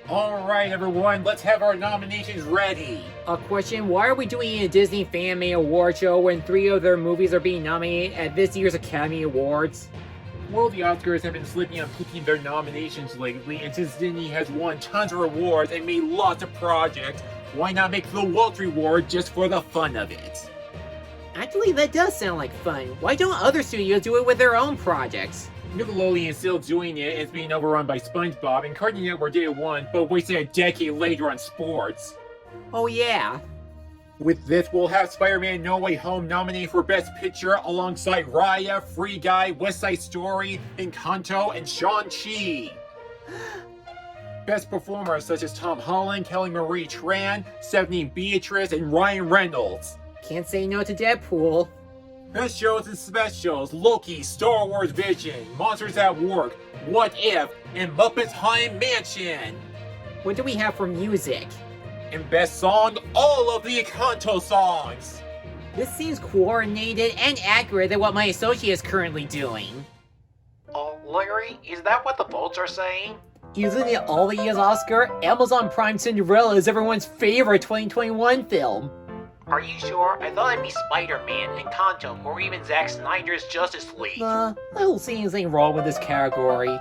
Alright everyone, let's have our nominations ready. A question, why are we doing a Disney Fan Made Award show when 3 of their movies are being nominated at this year's Academy Awards? Well, the Oscars have been slipping on picking their nominations lately, and since Disney has won tons of awards and made lots of projects, why not make the Walt Award just for the fun of it? Actually, that does sound like fun. Why don't other studios do it with their own projects? Nickelodeon is still doing it, and it's being overrun by SpongeBob, and Cartoon Network did it once, but wasted a decade later on sports. Oh yeah. With this, we'll have Spider-Man No Way Home nominated for Best Picture alongside Raya, Free Guy, West Side Story, Encanto, and Shang-Chi. Best performers such as Tom Holland, Kelly Marie Tran, Stephanie Beatrice, and Ryan Reynolds. Can't say no to Deadpool. Best shows and specials: Loki, Star Wars Vision, Monsters at Work, What If, and Muppets Haunted Mansion. What do we have for music? And best song, all of the Encanto songs. This seems coordinated and accurate than what my associate is currently doing. Oh, Larry, is that what the votes are saying? Isn't it all the year's Oscar? Amazon Prime Cinderella is everyone's favorite 2021 film. Are you sure? I thought it'd be Spider-Man, Encanto, or even Zack Snyder's Justice League. I don't see anything wrong with this category.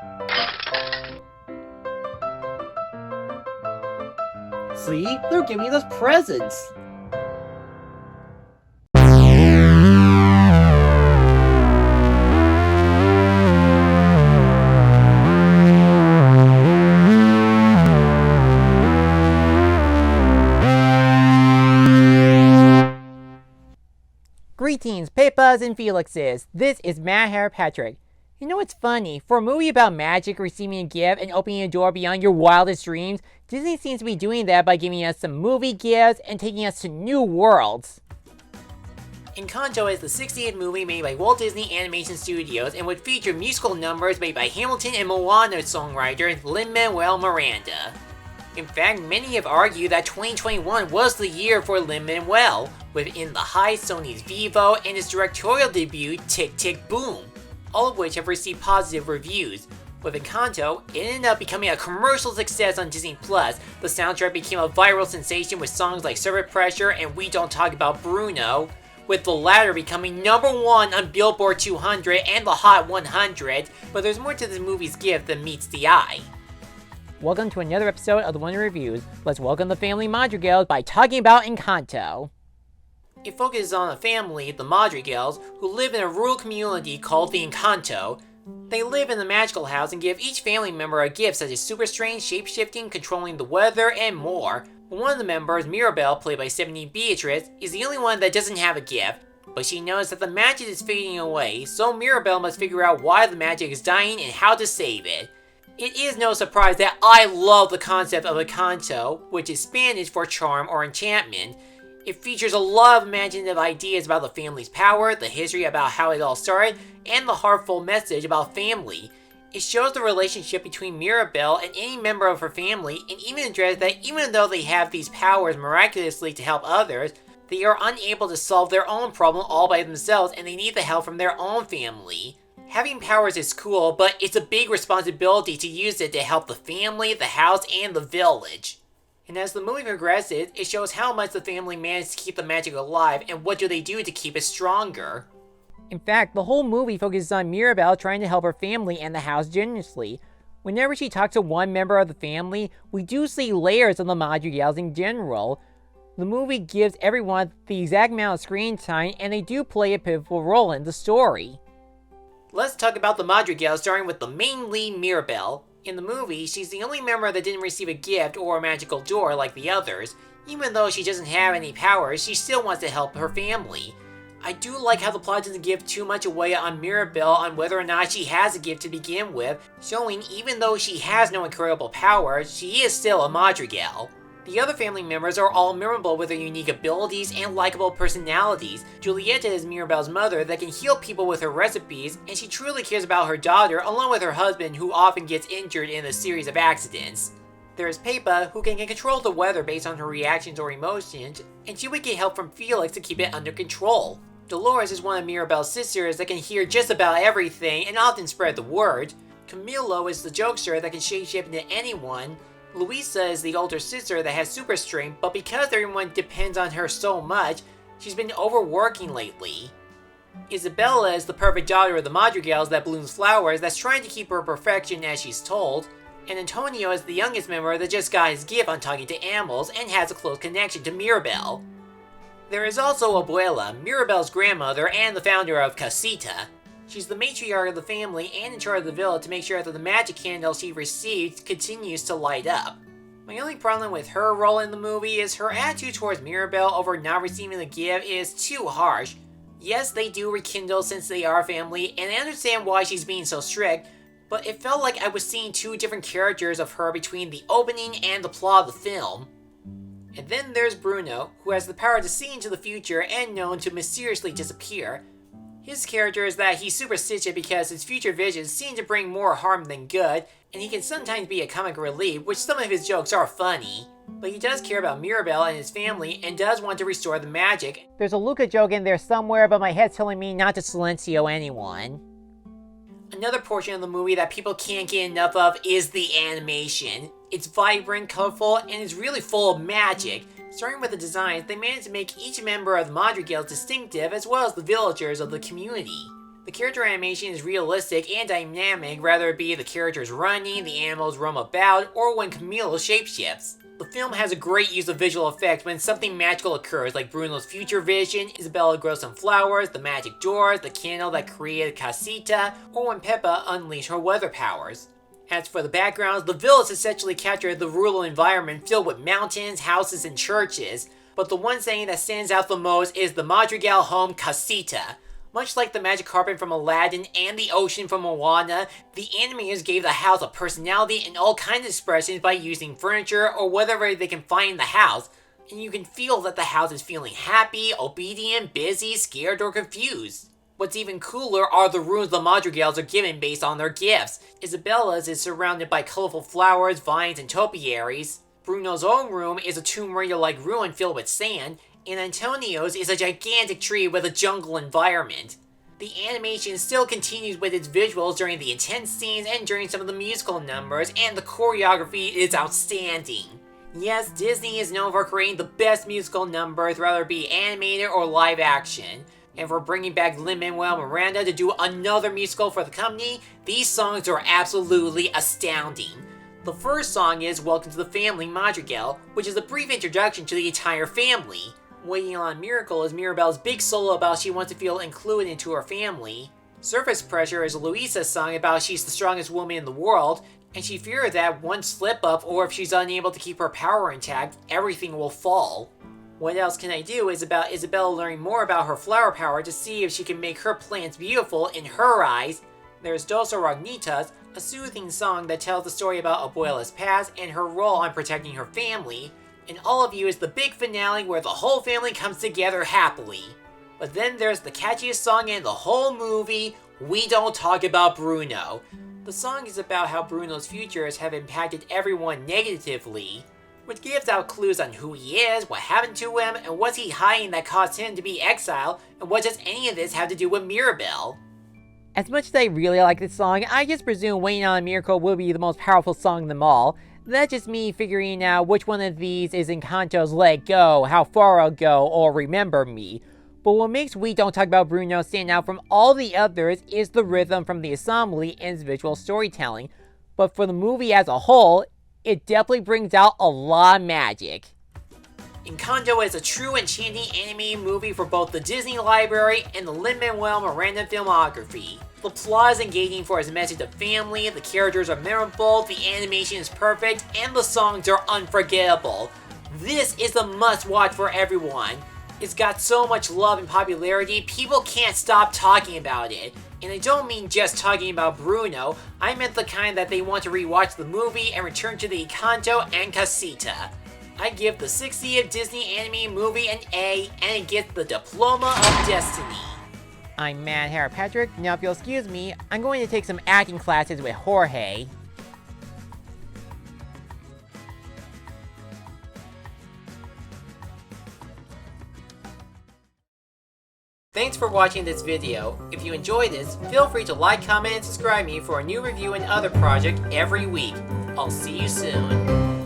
See? They're giving us presents! Greetings, Pippas and Felixes. This is Mad Hair Patrick. You know what's funny? For a movie about magic, receiving a gift, and opening a door beyond your wildest dreams, Disney seems to be doing that by giving us some movie gifts and taking us to new worlds. Encanto is the 68th movie made by Walt Disney Animation Studios and would feature musical numbers made by Hamilton and Moana songwriter Lin-Manuel Miranda. In fact, many have argued that 2021 was the year for Lin-Manuel, with In the Heights, Sony's Vivo, and his directorial debut, Tick Tick Boom, all of which have received positive reviews. With Encanto, it ended up becoming a commercial success on Disney+. The soundtrack became a viral sensation with songs like Surface Pressure and We Don't Talk About Bruno, with the latter becoming #1 on Billboard 200 and the Hot 100, but there's more to this movie's gift than meets the eye. Welcome to another episode of the Wonder Reviews. Let's welcome the family Madrigals by talking about Encanto. It focuses on a family, the Madrigals, who live in a rural community called the Encanto. They live in a magical house and give each family member a gift such as super strength, shape-shifting, controlling the weather, and more. One of the members, Mirabelle, played by Stephanie Beatrice, is the only one that doesn't have a gift, but she knows that the magic is fading away, so Mirabelle must figure out why the magic is dying and how to save it. It is no surprise that I love the concept of Encanto, which is Spanish for charm or enchantment. It features a lot of imaginative ideas about the family's power, the history about how it all started, and the heartful message about family. It shows the relationship between Mirabelle and any member of her family, and even addresses that even though they have these powers miraculously to help others, they are unable to solve their own problem all by themselves and they need the help from their own family. Having powers is cool, but it's a big responsibility to use it to help the family, the house, and the village. And as the movie progresses, it shows how much the family managed to keep the magic alive and what do they do to keep it stronger. In fact, the whole movie focuses on Mirabelle trying to help her family and the house generously. Whenever she talks to one member of the family, we do see layers of the Madrigals in general. The movie gives everyone the exact amount of screen time and they do play a pivotal role in the story. Let's talk about the Madrigals, starting with the main lead, Mirabelle. In the movie, she's the only member that didn't receive a gift or a magical door like the others. Even though she doesn't have any powers, she still wants to help her family. I do like how the plot doesn't give too much away on Mirabelle on whether or not she has a gift to begin with, showing even though she has no incredible powers, she is still a Madrigal. The other family members are all memorable with their unique abilities and likable personalities. Julieta is Mirabelle's mother that can heal people with her recipes, and she truly cares about her daughter along with her husband who often gets injured in a series of accidents. There is Pepa, who can control the weather based on her reactions or emotions, and she would get help from Felix to keep it under control. Dolores is one of Mirabelle's sisters that can hear just about everything and often spread the word. Camilo is the jokester that can shapeshift into anyone. Luisa is the older sister that has super strength, but because everyone depends on her so much, she's been overworking lately. Isabella is the perfect daughter of the Madrigals that blooms flowers that's trying to keep her perfection as she's told, and Antonio is the youngest member that just got his gift on talking to animals and has a close connection to Mirabel. There is also Abuela, Mirabel's grandmother and the founder of Casita. She's the matriarch of the family and in charge of the villa to make sure that the magic candle she received continues to light up. My only problem with her role in the movie is her attitude towards Mirabel over not receiving the gift is too harsh. Yes, they do rekindle since they are family, and I understand why she's being so strict, but it felt like I was seeing two different characters of her between the opening and the plot of the film. And then there's Bruno, who has the power to see into the future and known to mysteriously disappear. His character is that he's superstitious because his future visions seem to bring more harm than good, and he can sometimes be a comic relief, which some of his jokes are funny. But he does care about Mirabel and his family, and does want to restore the magic. There's a Luca joke in there somewhere, but my head's telling me not to silencio anyone. Another portion of the movie that people can't get enough of is the animation. It's vibrant, colorful, and is really full of magic. Starting with the designs, they managed to make each member of the Madrigals distinctive as well as the villagers of the community. The character animation is realistic and dynamic, whether it be the characters running, the animals roam about, or when Camilo shapeshifts. The film has a great use of visual effects when something magical occurs, like Bruno's future vision, Isabella grows some flowers, the magic doors, the candle that created Casita, or when Peppa unleashed her weather powers. As for the backgrounds, the villas essentially capture the rural environment filled with mountains, houses, and churches, but the one saying that stands out the most is the Madrigal home Casita. Much like the magic carpet from Aladdin and the ocean from Moana, the animators gave the house a personality and all kinds of expressions by using furniture or whatever they can find in the house, and you can feel that the house is feeling happy, obedient, busy, scared, or confused. What's even cooler are the rooms the Madrigals are given based on their gifts. Isabella's is surrounded by colorful flowers, vines, and topiaries. Bruno's own room is a Tomb Raider-like ruin filled with sand, and Antonio's is a gigantic tree with a jungle environment. The animation still continues with its visuals during the intense scenes and during some of the musical numbers, and the choreography is outstanding. Yes, Disney is known for creating the best musical numbers, whether it be animated or live action. And for bringing back Lin-Manuel Miranda to do another musical for the company, these songs are absolutely astounding. The first song is Welcome to the Family Madrigal, which is a brief introduction to the entire family. Waiting on a Miracle is Mirabel's big solo about she wants to feel included into her family. Surface Pressure is Luisa's song about she's the strongest woman in the world, and she fears that one slip up or if she's unable to keep her power intact, everything will fall. What Else Can I Do is about Isabella learning more about her flower power to see if she can make her plants beautiful in her eyes. There's Dos Oragnitas, a soothing song that tells the story about Abuela's past and her role on protecting her family. And All of You is the big finale where the whole family comes together happily. But then there's the catchiest song in the whole movie, We Don't Talk About Bruno. The song is about how Bruno's futures have impacted everyone negatively, which gives out clues on who he is, what happened to him, and what's he hiding that caused him to be exiled, and what does any of this have to do with Mirabel? As much as I really like this song, I just presume Waiting on a Miracle will be the most powerful song of them all. That's just me figuring out which one of these is Encanto's Let Go, How Far I'll Go, or Remember Me. But what makes We Don't Talk About Bruno stand out from all the others is the rhythm from the assembly and its visual storytelling. But for the movie as a whole, it definitely brings out a lot of magic. Encanto is a true enchanting animated movie for both the Disney library and the Lin-Manuel Miranda filmography. The plot is engaging for its message of family, the characters are memorable, the animation is perfect, and the songs are unforgettable. This is a must-watch for everyone. It's got so much love and popularity, people can't stop talking about it. And I don't mean just talking about Bruno, I meant the kind that they want to rewatch the movie and return to the Encanto and Casita. I give the 60th Disney animated movie an A, and it gets the Diploma of Destiny. I'm Mad Hair Patrick. Now if you'll excuse me, I'm going to take some acting classes with Jorge. Thanks for watching this video. If you enjoyed this, feel free to like, comment, and subscribe me for a new review and other project every week. I'll see you soon.